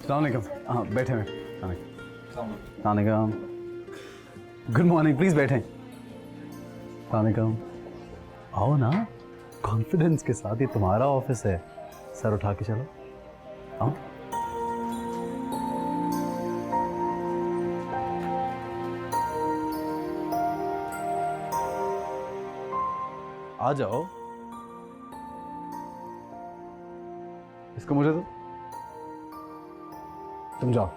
अस्सलाम वालेकुम। हाँ बैठे हुए। सलाम। गुड मॉर्निंग, प्लीज बैठें। सलाम। आओ ना, कॉन्फिडेंस के साथ, ये तुम्हारा ऑफिस है। सर उठा के चलो, आओ। आ जाओ। इसको मुझे दो, तुम जाओ।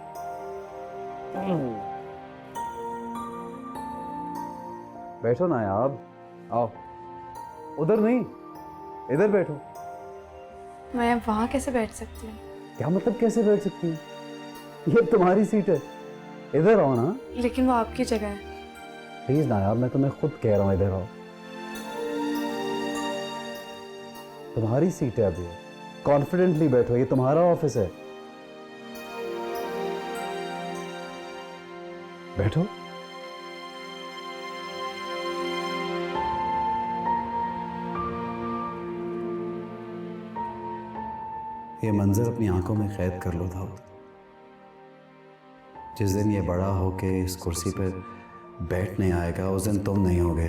बैठो ना यार, आओ। उधर नहीं, इधर बैठो। मैं वहाँ कैसे बैठ सकती हूँ? क्या मतलब कैसे बैठ सकती हूँ? ये तुम्हारी सीट है, इधर आओ ना। लेकिन वो आपकी जगह है। प्लीज ना यार, मैं तुम्हें खुद कह रहा हूँ इधर आओ। तुम्हारी सीट है अभी, कॉन्फिडेंटली बैठो, ये तुम्हारा ऑफिस है। बैठो। ये मंजर अपनी आंखों में कैद कर लो दाऊद। जिस दिन ये बड़ा होके इस कुर्सी पर बैठने आएगा, उस दिन तुम नहीं होगे।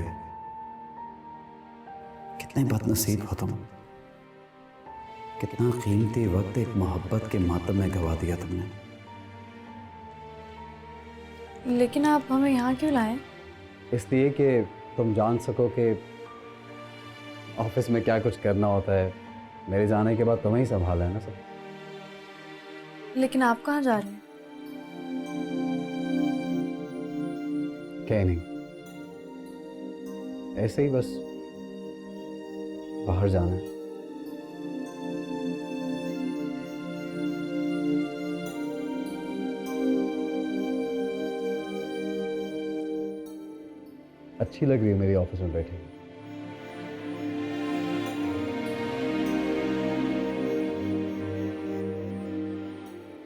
कितने बदनसीब हो तुम। कितना कीमती वक्त एक मोहब्बत के मातम में गवा दिया तुमने। लेकिन आप हमें यहाँ क्यों लाए? इसलिए कि तुम जान सको कि ऑफिस में क्या कुछ करना होता है। मेरे जाने के बाद तुम्हें ही संभाला है ना सब। लेकिन आप कहाँ जा रहे हैं? क्या नहीं, ऐसे ही बस बाहर जाना है। अच्छी लग रही है मेरी ऑफिस में बैठी।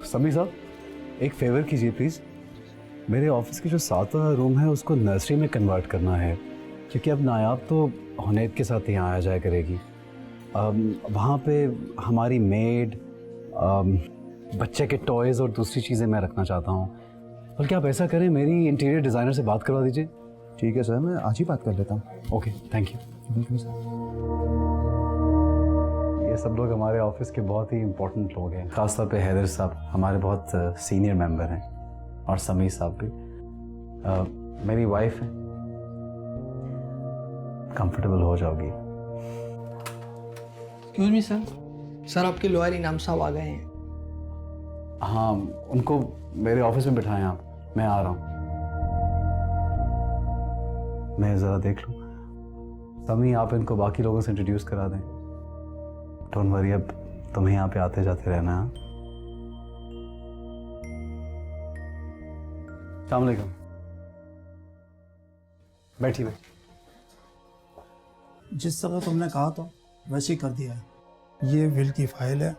समी साहब, एक फेवर कीजिए प्लीज। मेरे ऑफिस की जो 7वां रूम है उसको नर्सरी में कन्वर्ट करना है, क्योंकि अब नायाब तो हुनैद के साथ यहाँ आया जाया करेगी। वहाँ पे हमारी मेड, बच्चे के टॉयज़ और दूसरी चीज़ें मैं रखना चाहता हूँ। बल्कि आप ऐसा करें, मेरी इंटीरियर डिज़ाइनर से बात करवा दीजिए। ठीक है सर, मैं आज ही बात कर लेता हूँ। Okay, thank you. बिल्कुल सर। ये सब लोग हमारे ऑफिस के बहुत ही इम्पोर्टेंट लोग हैं, ख़ासतौर पे हैदर साहब हमारे बहुत सीनियर मेंबर हैं, और समी साहब भी। मेरी वाइफ है। कंफर्टेबल हो जाओगी। एक्सक्यूज मी सर, सर आपके लॉयर इनाम साहब आ गए हैं। हाँ, उनको मेरे ऑफिस में बिठाएं आप, मैं आ रहा हूँ। मैं ज़रा देख लूँ। समी, आप इनको बाकी लोगों से इंट्रोड्यूस करा दें। डोंट वरी, अब तुम्हें यहाँ पे आते जाते रहना है। अस्सलाम वालेकुम। बैठिए बैठिए। जिस तरह तुमने कहा था वैसे ही कर दिया है। ये विल की फ़ाइल है,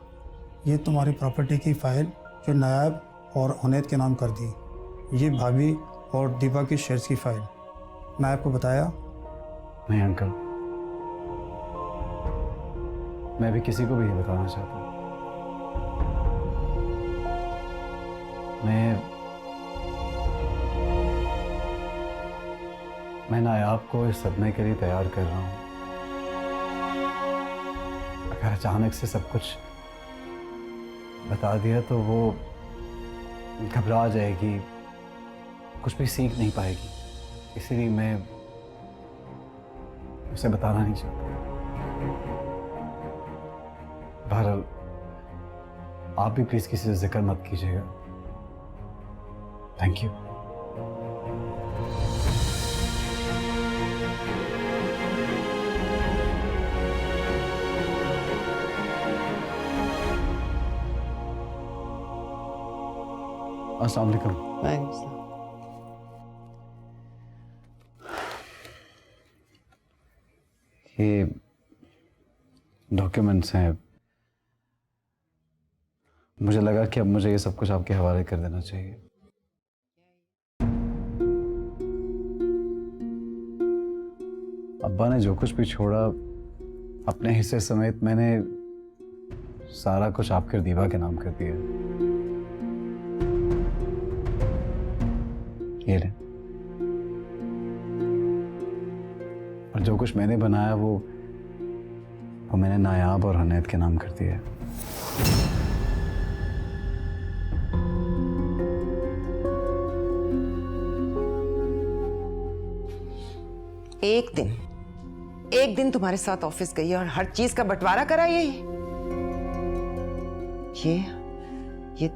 ये तुम्हारी प्रॉपर्टी की फ़ाइल जो नायाब और हुनैद के नाम कर दी। ये भाभी और दीपा की शेयर्स की फ़ाइल। नायाब को बताया? नहीं अंकल, मैं भी किसी को भी नहीं बताना चाहता। मैं नायाब को इस सदमे के लिए तैयार कर रहा हूँ। अगर अचानक से सब कुछ बता दिया तो वो घबरा जाएगी, कुछ भी सीख नहीं पाएगी। इसीलिए मैं उसे बताना नहीं चाहता। बहरहाल, आप भी प्लीज किसी से जिक्र मत कीजिएगा। Thank you. अस्सलाम वालेकुम। ये डॉक्यूमेंट्स हैं। मुझे लगा कि अब मुझे ये सब कुछ आपके हवाले कर देना चाहिए। अब्बा ने जो कुछ भी छोड़ा अपने हिस्से समेत मैंने सारा कुछ आपके और दीवा के नाम कर दिया। ये ले। और जो कुछ मैंने बनाया वो मैंने नायाब और हनेत के नाम कर दिया है। एक दिन तुम्हारे साथ ऑफिस गई और हर चीज का बंटवारा करा ये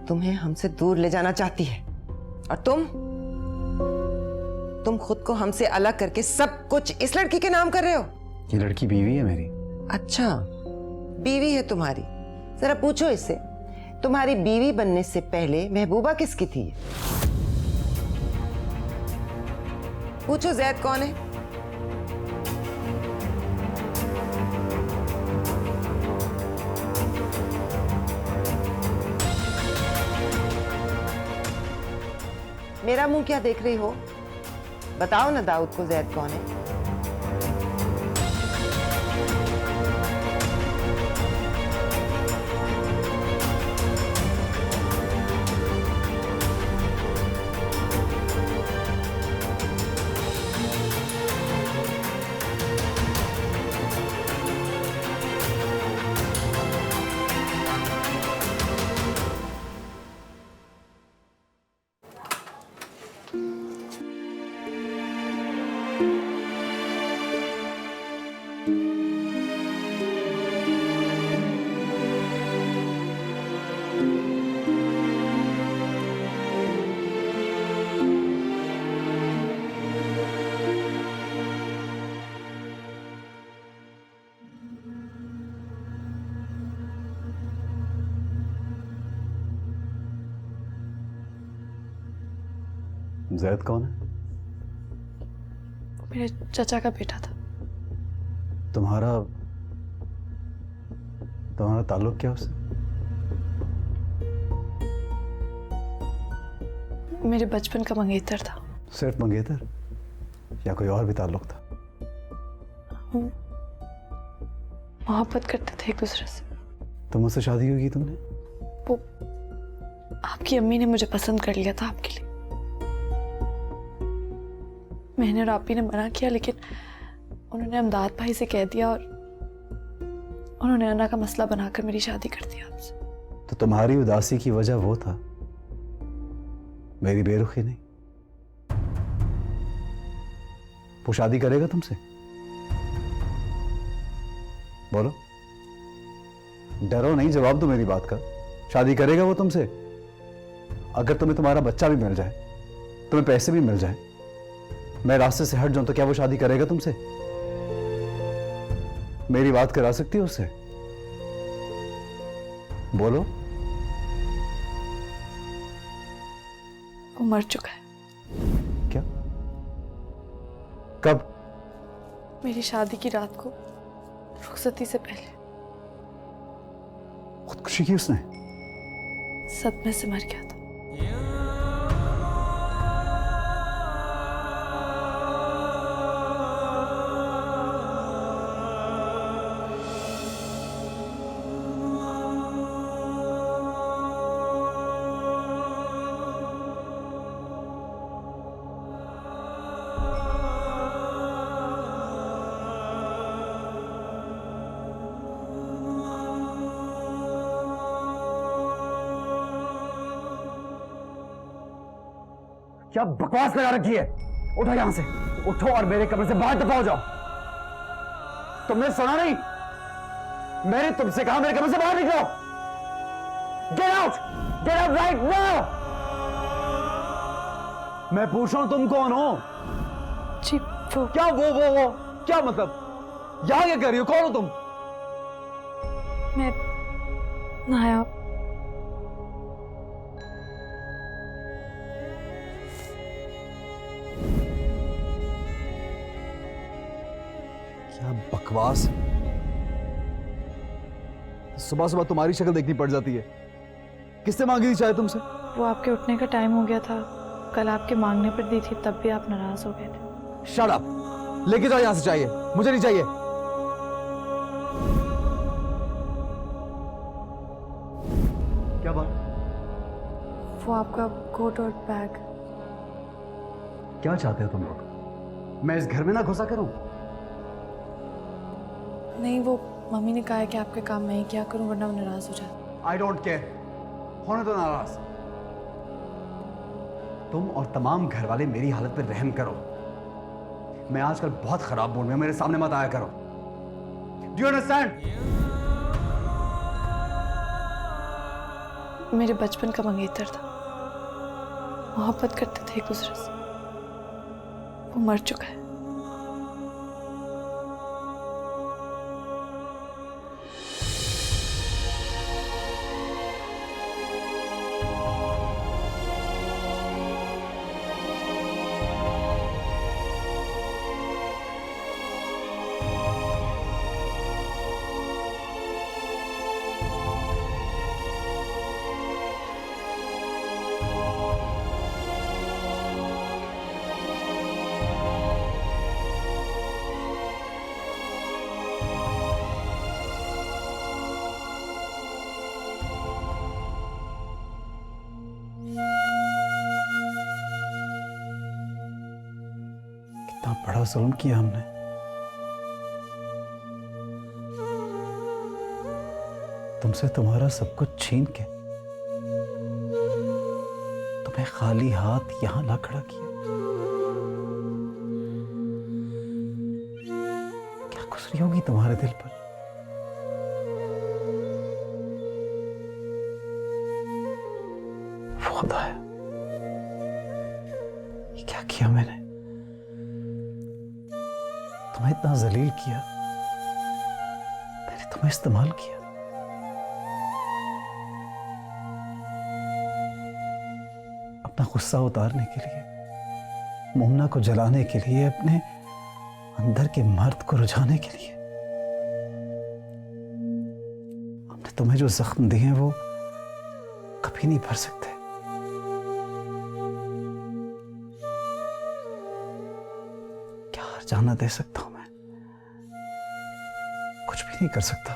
तुम्हें हमसे दूर ले जाना चाहती है। और तुम खुद को हमसे अलग करके सब कुछ इस लड़की के नाम कर रहे हो। ये लड़की बीवी है मेरी। अच्छा, बीवी है तुम्हारी। जरा पूछो इससे, तुम्हारी बीवी बनने से पहले महबूबा किसकी थी? पूछो जैद कौन है? मेरा मुंह क्या देख रही हो? बताओ ना दाऊद को जैद कौन है? जैद कौन है? मेरे चाचा का बेटा था। तुम्हारा ताल्लुक क्या उससे? मेरे बचपन का मंगेतर था। सिर्फ मंगेतर या कोई और भी ताल्लुक था? हम मोहब्बत करते थे एक दूसरे से। तो मुझसे शादी क्यों की तुमने? वो आपकी अम्मी ने मुझे पसंद कर लिया था आपके लिए। मैंने और आपी ने मना किया, लेकिन उन्होंने अमदाद भाई से कह दिया और उन्होंने अन्ना का मसला बनाकर मेरी शादी कर दी आपसे। तो तुम्हारी उदासी की वजह वो था, मेरी बेरुखी नहीं। वो शादी करेगा तुमसे? बोलो, डरो नहीं, जवाब दो मेरी बात का। शादी करेगा वो तुमसे? अगर तुम्हें तुम्हारा बच्चा भी मिल जाए, तुम्हें पैसे भी मिल जाए, मैं रास्ते से हट जाऊं, तो क्या वो शादी करेगा तुमसे? मेरी बात करा सकती हो उससे? बोलो। वो मर चुका है। क्या? कब? मेरी शादी की रात को, रुखसती से पहले। खुदकुशी की उसने? सदमे से मर गया था। क्या बकवास लगा रखी है? उठो यहां से, उठो और मेरे कमरे से बाहर दफा हो जाओ। तुमने सुना नहीं? मैंने तुमसे कहा मेरे कमरे से बाहर निकलो। Get out right now. मैं पूछ रहा हूं तुम कौन हो? जी वो क्या वो क्या मतलब? यहां क्या कर रही हो? कौन हो तुम? मैं नायाब। क्या बकवास। सुबह सुबह तुम्हारी शक्ल देखनी पड़ जाती है। किससे मांगी थी चाय तुमसे? वो आपके उठने का टाइम हो गया था, कल आपके मांगने पर दी थी, तब भी आप नाराज हो गए थे। Shut up. लेके जाओ यहां से, चाहिए मुझे नहीं चाहिए। क्या बात? वो आपका कोट और बैग। क्या चाहते हो तुम लोग? मैं इस घर में ना घुसा करूं? नहीं, वो मम्मी ने कहा है कि आपके काम मैं ही क्या करूं वरना वो नाराज हो जाए। आई डोंट केयर, होने दो नाराज। तुम और तमाम घर वाले मेरी हालत पे रहम करो। मैं आजकल बहुत खराब मूड में हूं, मेरे सामने मत आया करो। Do you understand? मेरे बचपन का मंगेतर था, मोहब्बत करते थे एक दूसरे से, वो मर चुका है। कितना बड़ा जुल्म किया हमने। तुमसे तुम्हारा सब कुछ छीन के तुम्हें खाली हाथ यहां ला खड़ा किया। क्या गुजरी होगी तुम्हारे दिल पर? वो खुदाया, ये क्या किया मैंने? तुम्हें इतना जलील किया, मैंने तुम्हें इस्तेमाल किया। अपना गुस्सा उतारने के लिए, मोमना को जलाने के लिए, अपने अंदर के मर्द को रुझाने के लिए। हमने तुम्हें जो जख्म दिए हैं वो कभी नहीं भर सकते। क्या हर्जाना दे सकता हूं मैं? कुछ भी नहीं कर सकता।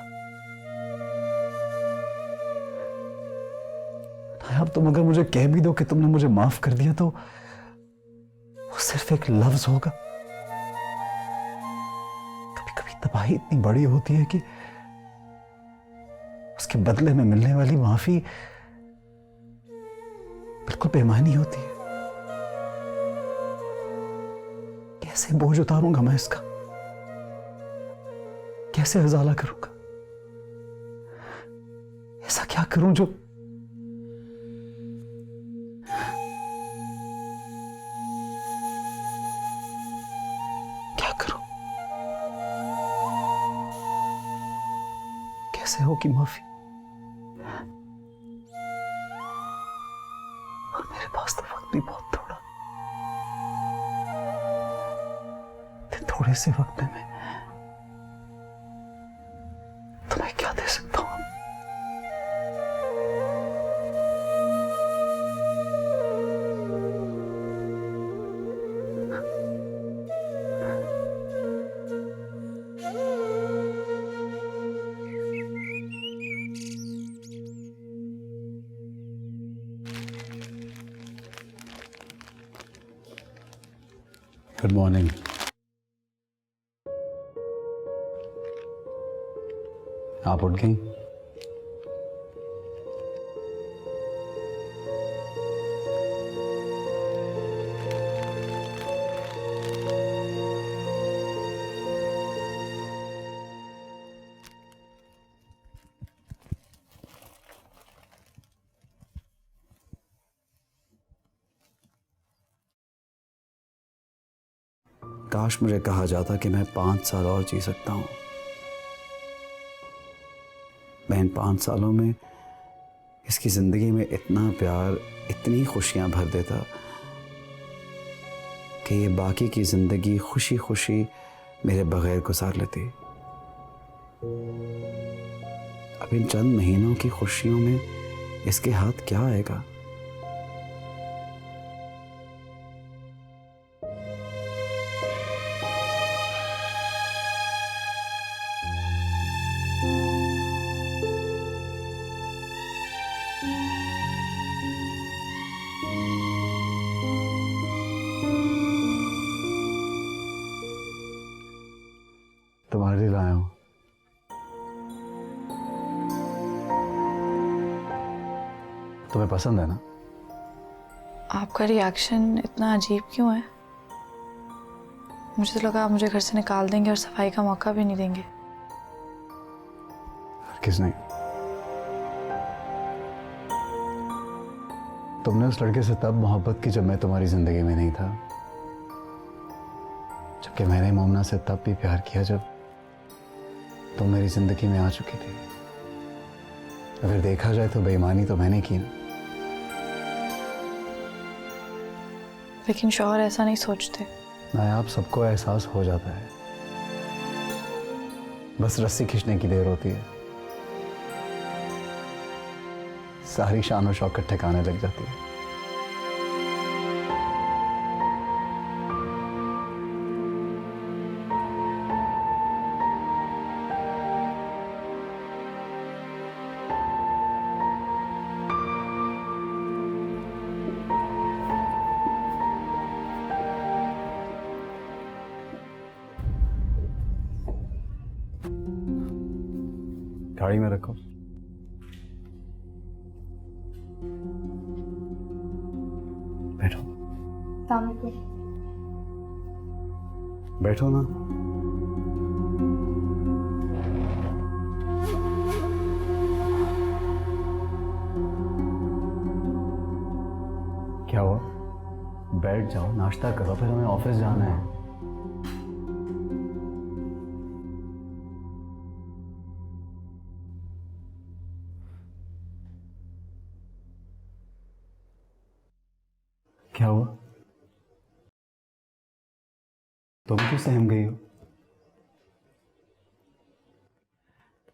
अब तुम अगर मुझे कह भी दो कि तुमने मुझे माफ कर दिया तो वो सिर्फ एक लफ्ज होगा। कभी कभी तबाही इतनी बड़ी होती है कि उसके बदले में मिलने वाली माफी बिल्कुल बेमानी होती है। कैसे बोझ उतारूंगा मैं इसका? कैसे उजाला करूंगा? ऐसा क्या करूं जो कैसे होगी माफी? और मेरे पास तो वक्त भी बहुत थोड़ा। थोड़े से वक्त में मैं तुम्हें क्या दे सकता हूं? Good morning. आप उठ गई? काश मुझे कहा जाता कि मैं 5 साल और जी सकता हूं। मैं इन 5 सालों में इसकी जिंदगी में इतना प्यार, इतनी खुशियां भर देता कि ये बाकी की जिंदगी खुशी खुशी मेरे बगैर गुजार लेती। अब इन चंद महीनों की खुशियों में इसके हाथ क्या आएगा? तुम्हारे लिए लाया हूँ। तुम्हें पसंद है ना? आपका रिएक्शन इतना अजीब क्यों है? मुझे तो लगा आप मुझे घर से निकाल देंगे और सफाई का मौका भी नहीं देंगे। किसने? तुमने उस लड़के से तब मोहब्बत की जब मैं तुम्हारी जिंदगी में नहीं था, जबकि मैंने मोमना से तब भी प्यार किया जब तुम मेरी जिंदगी में आ चुकी थी। अगर देखा जाए तो बेईमानी तो मैंने की ना। लेकिन शौहर ऐसा नहीं सोचते। नायाब, सबको एहसास हो जाता है, बस रस्सी खींचने की देर होती है। सारी शान और शौकत ठिकाने लग जाती है। गाड़ी में रखो। बैठो। बैठो ना। क्या हुआ? बैठ जाओ, नाश्ता करो, फिर हमें ऑफिस जाना है। क्या हुआ? तुम क्यों सहम गई हो?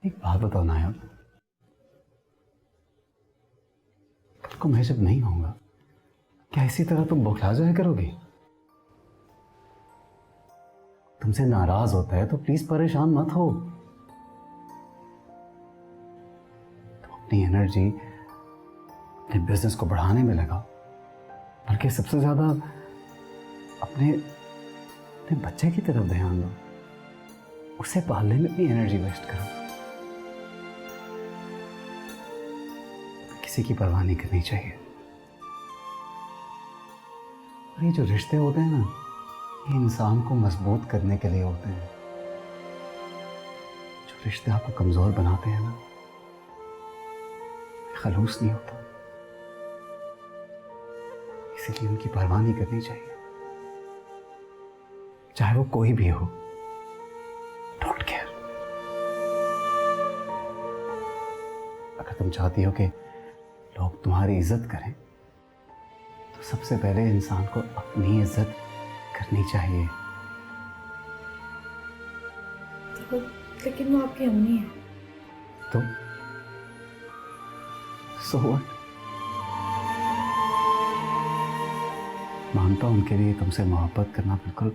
एक बात बताओ नायब, कल को मैं जब नहीं होऊंगा, क्या इसी तरह तुम बौखला जाया करोगी? तुमसे नाराज होता है तो प्लीज परेशान मत हो। तुम अपनी एनर्जी अपने बिजनेस को बढ़ाने में लगाओ, बल्कि सबसे ज्यादा अपने अपने बच्चे की तरफ ध्यान दो। उसे पालने में अपनी एनर्जी वेस्ट करो। किसी की परवाह नहीं करनी चाहिए। और ये जो रिश्ते होते हैं ना, ये इंसान को मजबूत करने के लिए होते हैं। जो रिश्ते आपको कमजोर बनाते हैं ना, खलूस नहीं होता। इसीलिए उनकी परवाह नहीं करनी चाहिए, चाहे वो कोई भी हो। Don't care. अगर तुम चाहती हो कि लोग तुम्हारी इज्जत करें, तो सबसे पहले इंसान को अपनी इज्जत करनी चाहिए। लेकिन वो आपकी अम्मी है। तो सो व्हाट? मानता हूं उनके लिए तुमसे मोहब्बत करना बिल्कुल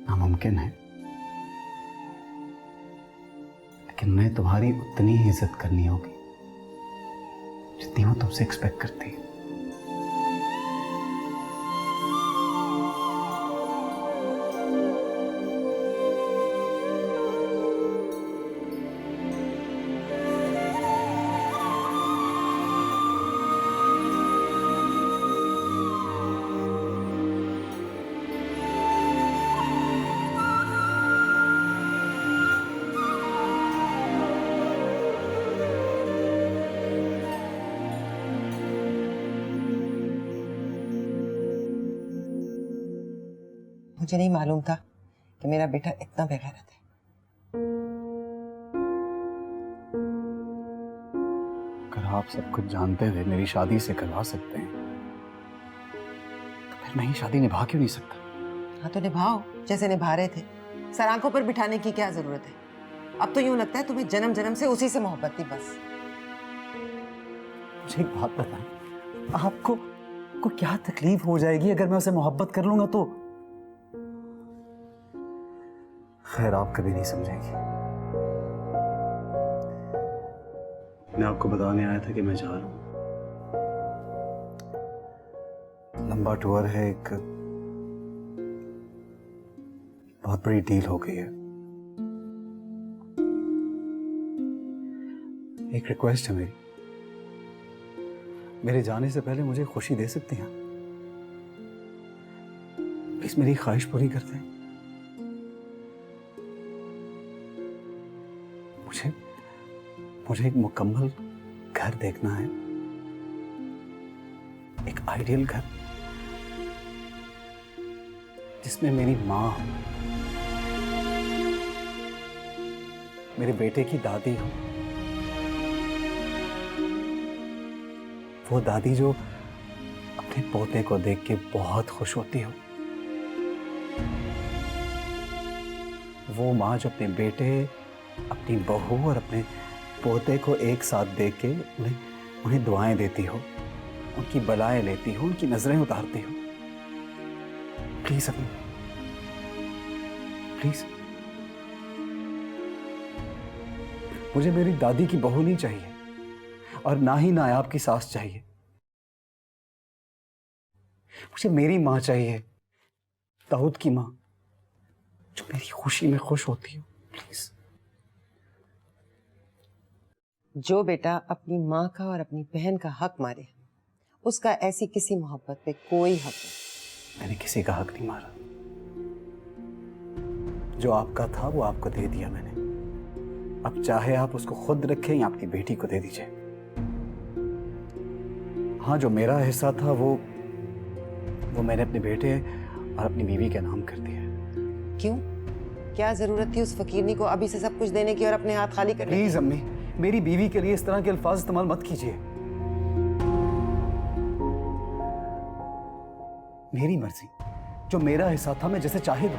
नामुमकिन है, लेकिन उन्हें तुम्हारी उतनी ही इज्जत करनी होगी जितनी वो तुमसे एक्सपेक्ट करती है। मुझे नहीं मालूम था कि मेरा बेटा इतना बेगैरत है। अगर आप सब कुछ जानते हुए मेरी शादी से करवा सकते हैं, तो फिर मैं ही शादी निभा क्यों नहीं सकता? हाँ तो निभाओ, जैसे निभा रहे थे। सर आंखों पर बिठाने की क्या जरूरत है? अब तो यूं लगता है तुम्हें जन्म जन्म से उसी से मोहब्बत थी बस। मुझे एक बात बताएं, आपको को क्या तकलीफ हो जाएगी अगर मैं उसे मोहब्बत कर लूंगा तो? खैर, आप कभी नहीं समझेंगी। मैं आपको बताने आया था कि मैं जा रहा हूं। लंबा टूर है, एक बहुत बड़ी डील हो गई है। एक रिक्वेस्ट है मेरी, मेरे जाने से पहले मुझे खुशी दे सकते हैं? प्लीज मेरी ख्वाहिश पूरी करते हैं। मुझे मुझे एक मुकम्मल घर देखना है, एक आइडियल घर जिसमें मेरी माँ, मेरे बेटे की दादी हो, वो दादी जो अपने पोते को देख के बहुत खुश होती हो, वो माँ जो अपने बेटे, अपनी बहू और अपने पोते को एक साथ देख के उन्हें दुआएं देती हो, उनकी बलाएं लेती हो, उनकी नजरें उतारती हो। प्लीज अम्मी, प्लीज, मुझे मेरी दादी की बहू नहीं चाहिए और ना ही नायाब की सास चाहिए। मुझे मेरी मां चाहिए, दाऊद की मां, जो मेरी खुशी में खुश होती हो। प्लीज। जो बेटा अपनी माँ का और अपनी बहन का हक मारे, उसका ऐसी किसी मोहब्बत पे कोई हक नहीं। मैंने किसी का हक नहीं मारा। जो आपका था वो आपको दे दिया मैंने। अब चाहे आप उसको खुद रखें या अपनी बेटी को दे दीजिए। हाँ, जो मेरा हिस्सा था वो मैंने अपने बेटे और अपनी बीवी के नाम कर दिया। क्यों? क्या जरूरत थी उस फकीरनी को अभी से सब कुछ देने की और अपने हाथ खाली करने की? प्लीज अम्मी, मेरी बीवी के लिए इस तरह के अल्फाज इस्तेमाल मत कीजिए। मेरी मर्जी, जो मेरा हिस्सा था मैं जैसे चाहे दूं।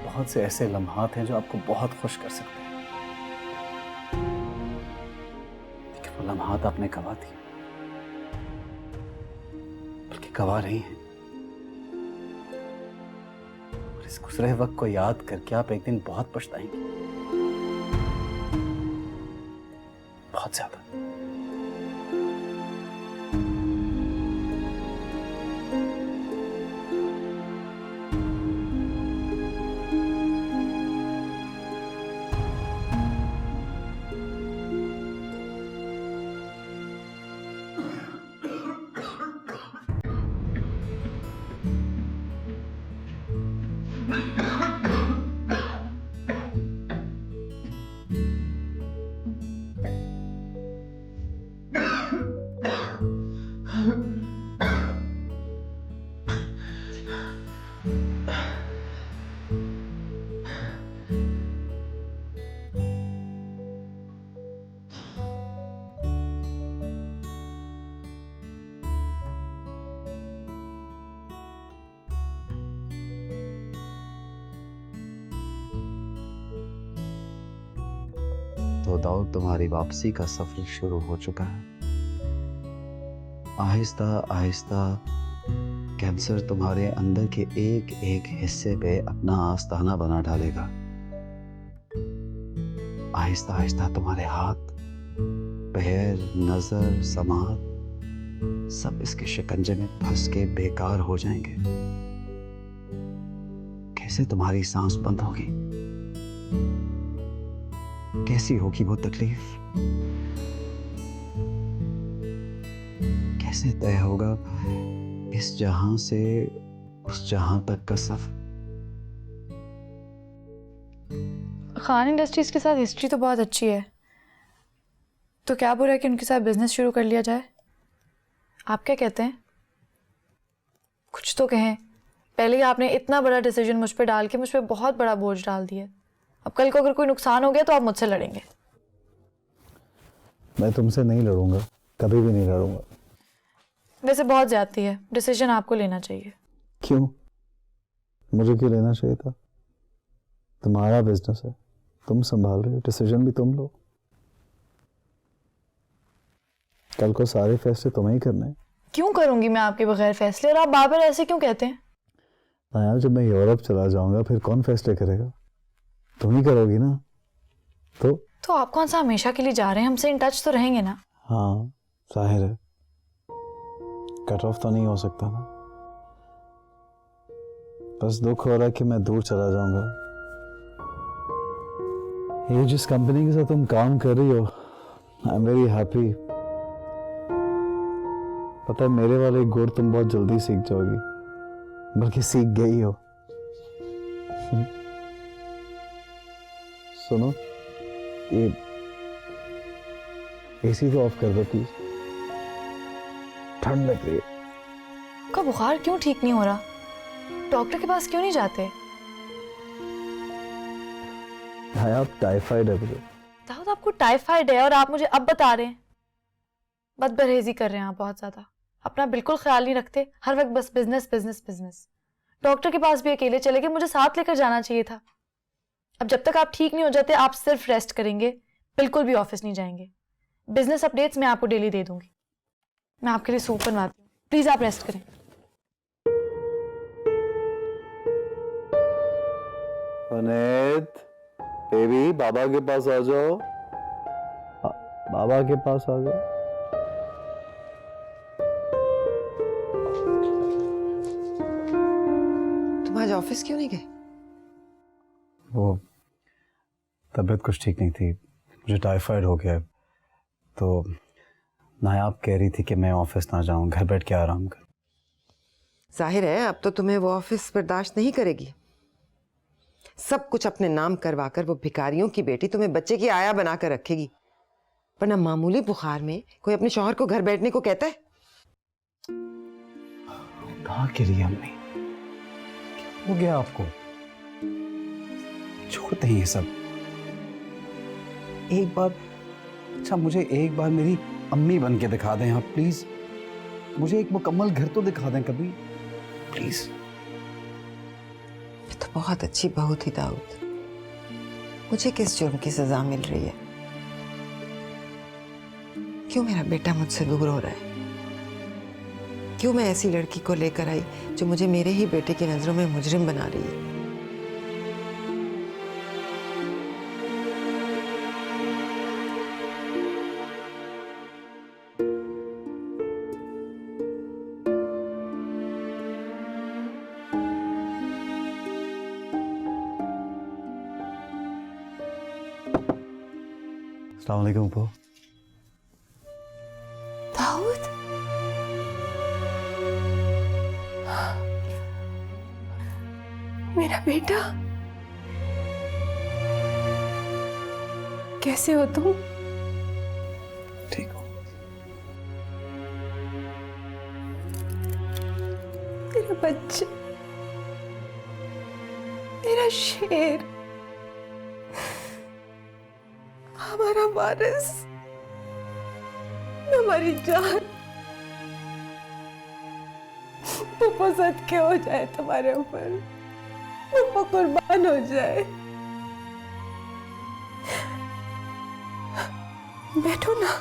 बहुत से ऐसे लम्हात हैं जो आपको बहुत खुश कर सकते हैं, लेकिन वो लम्हात आपने गवा दिए, बल्कि गवा रही हैं। और इस गुजरे वक्त को याद करके आप एक दिन बहुत पछताएंगे, बहुत ज्यादा। तो दाऊद, तुम्हारी वापसी का सफर शुरू हो चुका है। आहिस्ता आहिस्ता कैंसर तुम्हारे अंदर के एक एक हिस्से पे अपना आस्ताना बना डालेगा। आहिस्ता आहिस्ता तुम्हारे हाथ, पैर, नजर, समात सब इसके शिकंजे में फंस के बेकार हो जाएंगे। कैसे तुम्हारी सांस बंद होगी, कैसी होगी वो तकलीफ, कैसे तय होगा इस जहां से उस जहां तक का सफर। खान इंडस्ट्रीज के साथ हिस्ट्री तो बहुत अच्छी है, तो क्या बुरा है कि उनके साथ बिजनेस शुरू कर लिया जाए? आप क्या कहते हैं? कुछ तो कहें। पहले ही आपने इतना बड़ा डिसीजन मुझ पे डाल के मुझ पे बहुत बड़ा बोझ डाल दिया। अब कल को अगर कोई नुकसान हो गया तो आप मुझसे लड़ेंगे। मैं तुमसे नहीं लड़ूंगा, कभी भी नहीं लड़ूंगा। वैसे बहुत ज्यादती है, डिसीजन आपको लेना चाहिए। क्यों? मुझे क्यों लेना चाहिए था? तुम्हारा बिजनेस है, तुम संभाल रहे हो, डिसीजन भी तुम लो। कल को सारे फैसले तुम्हें ही करने हैं। क्यों करूंगी मैं आपके बगैर फैसले? और आप बार बार ऐसे क्यों कहते हैं? यार, जब मैं यूरोप चला जाऊंगा फिर कौन फैसले करेगा? तुम ही करोगी ना। तो आप कौन सा हमेशा के लिए जा रहे हैं? हमसे इन टच तो रहेंगे ना? हाँ, जाहिर है, कट ऑफ तो नहीं हो सकता ना। बस दुख हो रहा है कि मैं दूर चला जाऊंगा। ये जिस कंपनी के साथ तुम काम कर रही हो, आई एम वेरी हैप्पी। पता है मेरे वाले गुण तुम बहुत जल्दी सीख जाओगी, बल्कि सीख गई हो। सुनो, ये एसी तो ऑफ कर दो प्लीज, ठंड लग रही है। आपका बुखार क्यों ठीक नहीं हो रहा? डॉक्टर के पास क्यों नहीं जाते? हाँ, आप टाइफाइड है मुझे। दाऊद, आपको टाइफाइड है और आप मुझे अब बता रहे हैं? बदपरहेजी कर रहे हैं आप बहुत ज्यादा। अपना बिल्कुल ख्याल नहीं रखते, हर वक्त बस बिजनेस बिजनेस बिजनेस। डॉक्टर के पास भी अकेले चले गए, मुझे साथ लेकर जाना चाहिए था। अब जब तक आप ठीक नहीं हो जाते, आप सिर्फ रेस्ट करेंगे, बिल्कुल भी ऑफिस नहीं जाएंगे। बिजनेस अपडेट्स मैं आपको डेली दे दूंगी। मैं आपके लिए सूप बनवाती हूँ, प्लीज आप रेस्ट करें। अनेत, बेबी, बाबा के पास आ जाओ। बाबा के पास आ जाओ। तुम आज ऑफिस क्यों नहीं गए? वो तबीयत कुछ ठीक नहीं थी, मुझे टाइफाइड हो गया है। तो नायाब कह रही थी कि मैं ऑफिस ना जाऊं, घर बैठ के आराम कर। जाहिर है अब तो तुम्हें वो ऑफिस बर्दाश्त नहीं करेगी। सब कुछ अपने नाम करवाकर वो भिखारियों की बेटी तुम्हें बच्चे की आया बनाकर रखेगी। वरना मामूली बुखार में कोई अपने शौहर को घर बैठने को कहता है? कहाँ के लिए अम्मी? हो गया आपको? छोड़ते हैं ये सब। एक बार, अच्छा मुझे एक बार मेरी अम्मी बन के दिखा दें आप प्लीज। मुझे एक मुकम्मल घर तो दिखा दें कभी, प्लीज। मैं तो बहुत अच्छी बहू थी दाऊद। मुझे किस जुर्म की सजा मिल रही है? क्यों मेरा बेटा मुझसे दूर हो रहा है? क्यों मैं ऐसी लड़की को लेकर आई जो मुझे मेरे ही बेटे की नजरों में मुजरिम बना रही है? अस्सलाम वालेकुम अपू। दाऊद, मेरा बेटा, कैसे हो तुम? ठीक हो? मेरा बच्चा, मेरा शेर, हमारा वारिस, हमारी जान। पप्पा सदके हो जाए तुम्हारे ऊपर, पप्पा कुर्बान हो जाए। बैठो ना।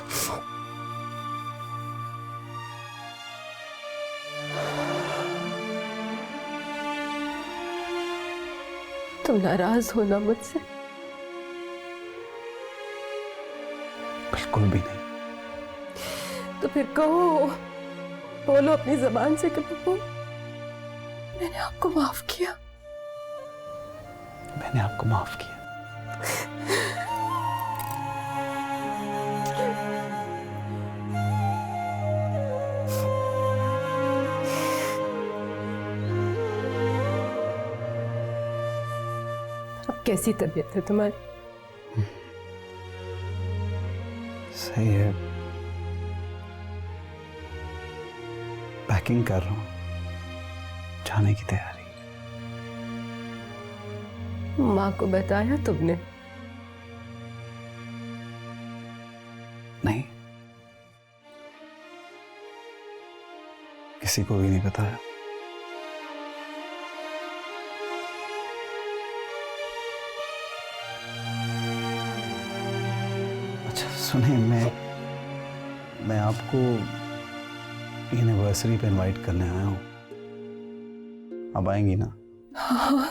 तुम नाराज हो ना मुझसे? बिल्कुल भी नहीं। तो फिर कहो, बोलो अपनी जबान से कि पप्पू, मैंने आपको माफ किया। मैंने आपको माफ किया। अब कैसी तबीयत है तुम्हारी? सही है, पैकिंग कर रहा हूँ, जाने की तैयारी। माँ को बताया तुमने? नहीं, किसी को भी नहीं बताया। अच्छा सुनिए, मैं आपको एनिवर्सरी पे इनवाइट करने आया हूँ, आप आएंगी ना? हाँ,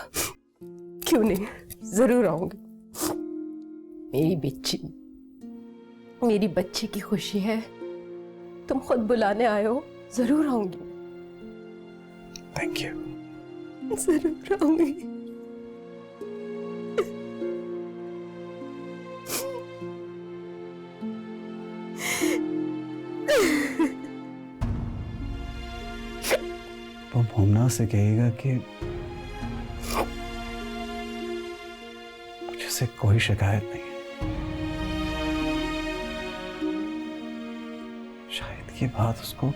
क्यों नहीं, जरूर आऊंगी। मेरी बच्ची, मेरी बच्ची की खुशी है, तुम खुद बुलाने आए हो, जरूर आऊंगी। Thank you. जरूर आऊंगी। तो मोमना से कहेगा कि मुझे से कोई शिकायत नहीं है। शायद ये बात उसको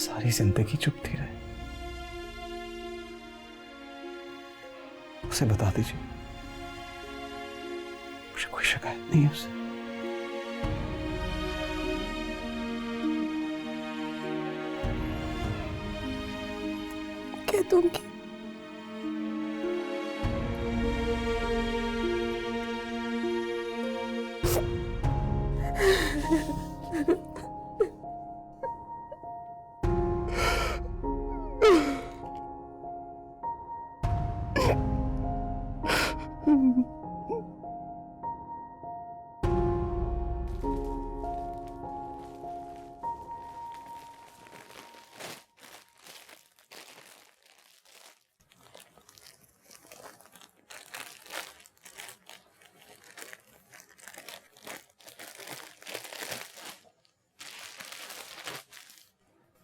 सारी जिंदगी चुभती रहे। उसे बता दीजिए मुझे कोई शिकायत नहीं है उससे। कह दूंगी।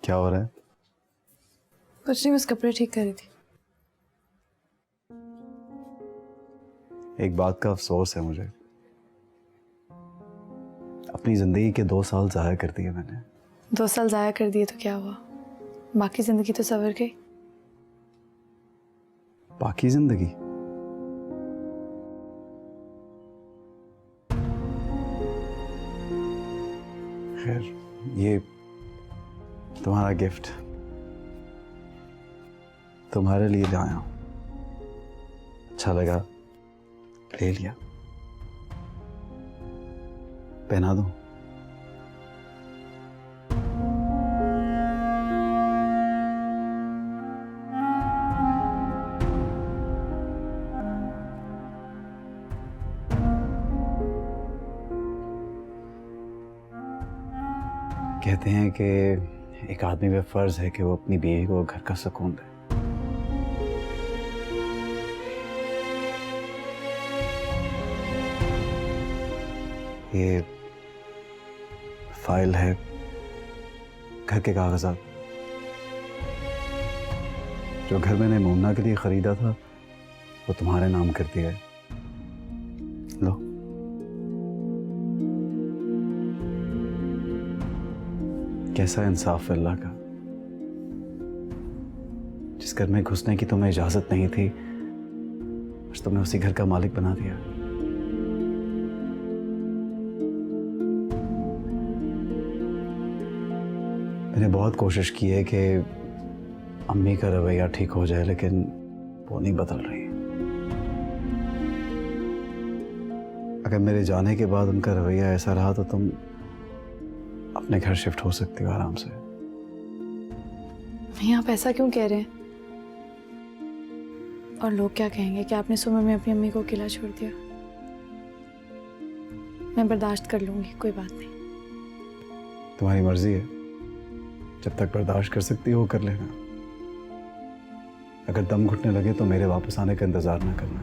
क्या हो रहा है? कुछ नहीं, बस कपड़े ठीक कर रही थी। एक बात का अफसोस है मुझे, अपनी जिंदगी के 2 साल जाया कर दिए मैंने। 2 साल ज़ाया कर दिए तो क्या हुआ, बाकी ज़िंदगी तो सवर गई। बाकी जिंदगी खैर, ये तुम्हारा गिफ्ट तुम्हारे लिए लाया हूं। अच्छा लगा, ले लिया। पहना दूं? कहते हैं कि एक आदमी पे फर्ज है कि वो अपनी बीवी को घर का सुकून दे। ये फाइल है, घर के कागजात जो घर मैंने मोमना के लिए खरीदा था वो तुम्हारे नाम कर दिया है। लो। कैसा इंसाफ है अल्लाह का, जिस घर में घुसने की तुम्हें इजाजत नहीं थी आज तुमने उसी घर का मालिक बना दिया। मैंने बहुत कोशिश की है कि अम्मी का रवैया ठीक हो जाए, लेकिन वो नहीं बदल रही। अगर मेरे जाने के बाद उनका रवैया ऐसा रहा तो तुम अपने घर शिफ्ट हो सकती हो आराम से। नहीं, आप ऐसा क्यों कह रहे हैं? और लोग क्या कहेंगे कि आपने सुबह में अपनी अम्मी को अकेला छोड़ दिया? मैं बर्दाश्त कर लूंगी, कोई बात नहीं। तुम्हारी मर्जी है, जब तक बर्दाश्त कर सकती हो कर लेना। अगर दम घुटने लगे तो मेरे वापस आने का इंतजार ना करना।